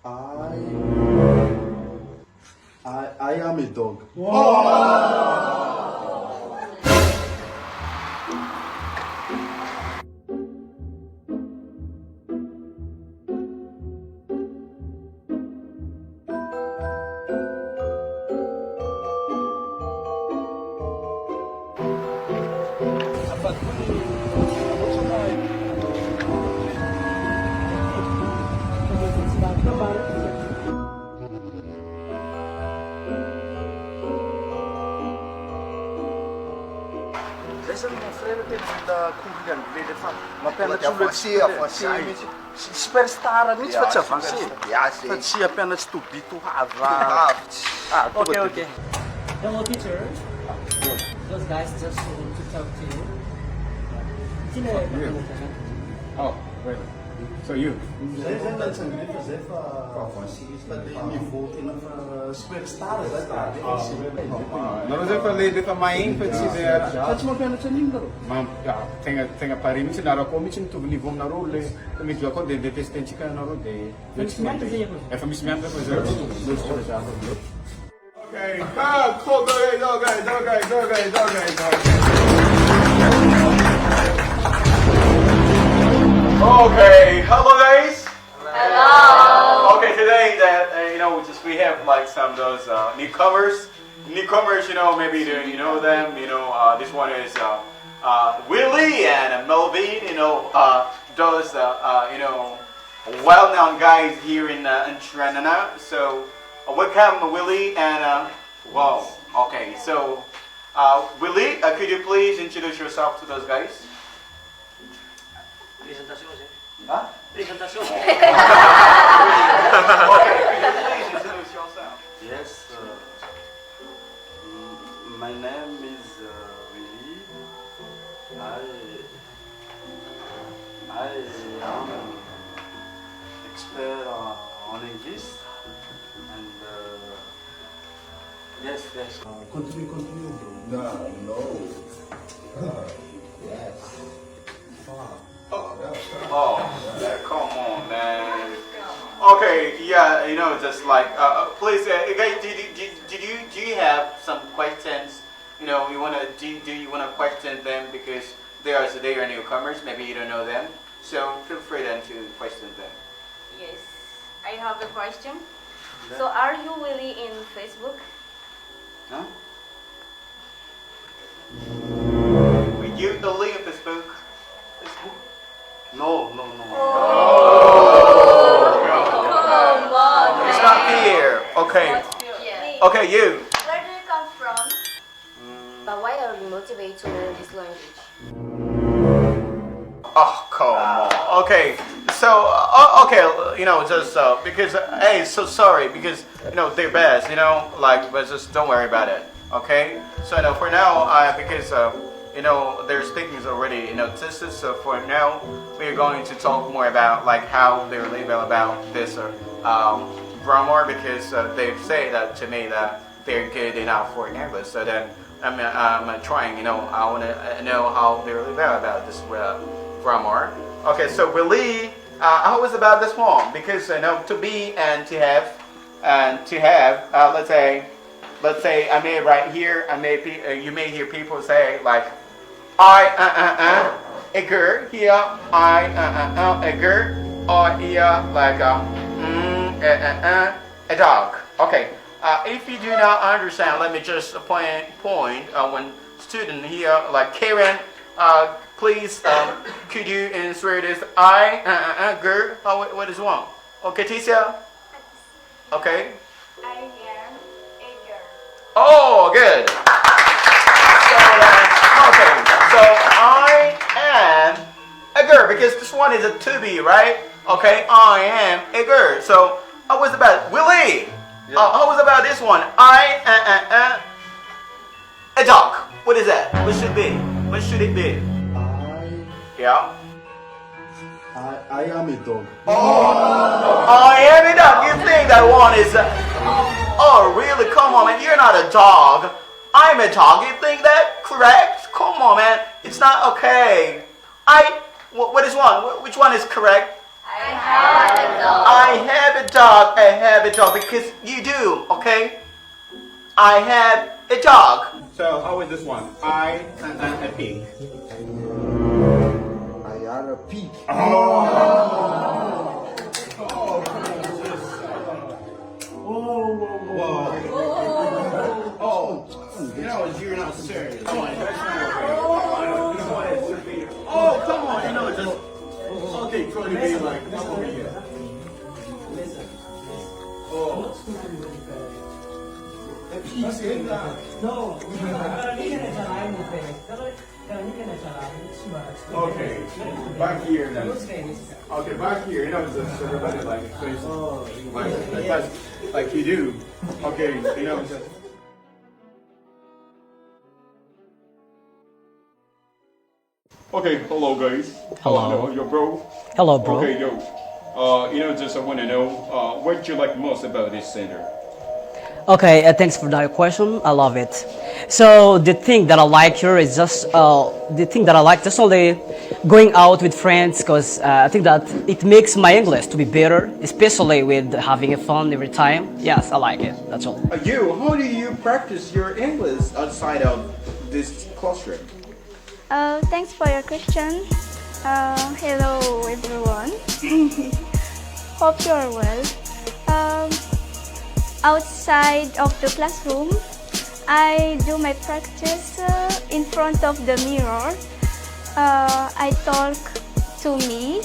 I am a dog. Mon frère était dans cours d'anglais des femmes. Superstar mihitsy fa tsy avancé. Fa tsy ampianatsy tobito hava. Okay. Hello, teacher. Those guys just want to talk to you. Oh, wait. So you? Zay zany natsangany fa zay fa niveau tena fa superstar zay Nareo zay fa le fa mahegny fa tsy le fa tsy mampianatra an'ino nareo? tegna pare mihitsy nareo koa mihitsy mitovy niveau aminareo le mety akao de testentsika anareo de efa misy mianatra fa zay. Okay, Okay, hello guys. Hello. Okay, today that we have like some of those newcomers. Newcomers, maybe you know them. This one is Willie and Melvin. Those well-known guys here in Andrianarisoa. So welcome Willie and wow. Okay, so Willie, could you please introduce yourself to those guys? Presentation, sir. Huh? Presentation. Okay, could you please introduce yourself? Yes, my name is Willy. I am expert on English and yes. Continue, bro. No. Yes. Oh, yeah, come on, man. Okay, yeah, just like, please, guys, do you have some questions? Do you wanna question them because they are newcomers? Maybe you don't know them, so feel free then to question them. Yes, I have a question. So, are you really in Facebook? Huh? With you, the link of Facebook. No. Come on. It's not here. Okay. Yeah. Okay, you. Where do you come from? But why are you motivated to learn this language? Oh, come on. Okay. So, just because, hey, so sorry, because, they're best, but just don't worry about it, okay? So, for now, because, their speaking is already, tested, so for now, we're going to talk more about, like, how they live about this, grammar, because they've said that to me that they're good enough for English, so then I'm trying, I want to know how they live about this grammar. Okay, so Willie, how was about this one? Because to be and to have, let's say I may right here, you may hear people say like a girl here, a girl, or here like a dog. Okay, if you do not understand, let me just point when student here like Karen. Please, could you insert this girl? What is one? Okay, Tisha? Okay. I am a girl. Oh, good. So I am a girl, because this one is a to be, right? Okay, I am a girl. So, how was about Willie? How was about this one? I am a dog. What is that? What should be? What should it be? Yeah. I am a dog. I am a dog. You think that one is? Oh, really? Come on, man. You're not a dog. I'm a dog. You think that? Correct? Come on, man. It's not okay. What is one? Which one is correct? I have a dog. I have a dog because you do, okay? I have a dog. So how is this one? I and then a pig. I are a pig. You're not serious. Oh, come on, just okay, try to be like, come over here. The pig's in there. No, kalau ini kan acara ini, kalau ini kan acara ini cuma. Okay, back here then. Okay, back here, just everybody like face like you do. Okay, just. Okay, hello guys. Hello. Yo, bro. Hello, bro. Okay, yo. Just I want to know what you like most about this center. Okay, thanks for that question. I love it. So the thing that I like here is just just only going out with friends, because I think that it makes my English to be better, especially with having fun every time. Yes, I like it. That's all. How do you practice your English outside of this classroom? Thanks for your question. Hello everyone. Hope you are well. Outside of the classroom, I do my practice in front of the mirror. I talk to me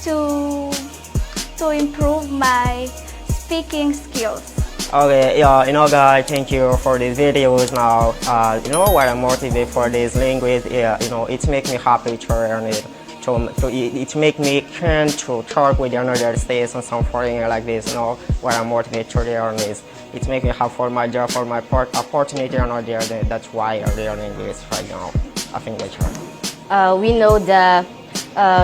to improve my speaking skills. Okay, yeah, guys, thank you for these videos now. What I'm motivated for this language, it makes me happy to learn it. It makes me keen to talk with another states and some foreigner like this, what I'm motivated to learn is. It makes me have for my job, for my opportunity another day. That's why I learn English right now. I think that's right. We know that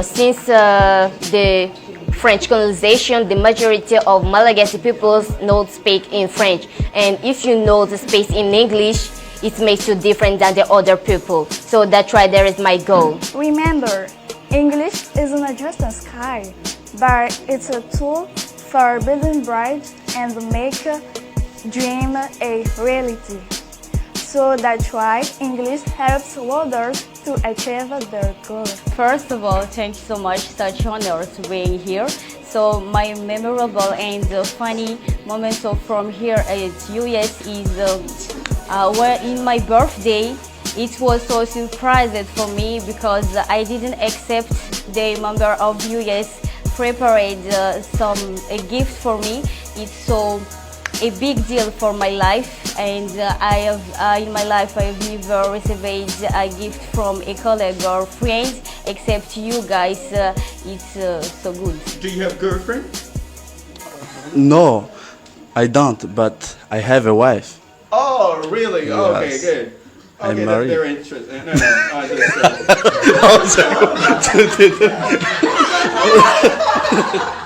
since the French colonization, the majority of Malagasy peoples know speak in French, and if you know the space in English, it makes you different than the other people. So that's why there is my goal. Remember, English is not just a sky, but it's a tool for building bright and make dream a reality. So that's why English helps others to achieve their goals. First of all, thank you so much. Such honor to being here. So my memorable and funny moments from here at US is when in my birthday. It was so surprising for me because I didn't accept the member of US prepared a gift for me. It's so a big deal for my life, and in my life I've never received a gift from a colleague or friend except you guys. It's so good. Do you have girlfriend? No, I don't, but I have a wife. Oh, really? Yes. Okay, good. I'm Okay, married. that's very interesting. No, I just.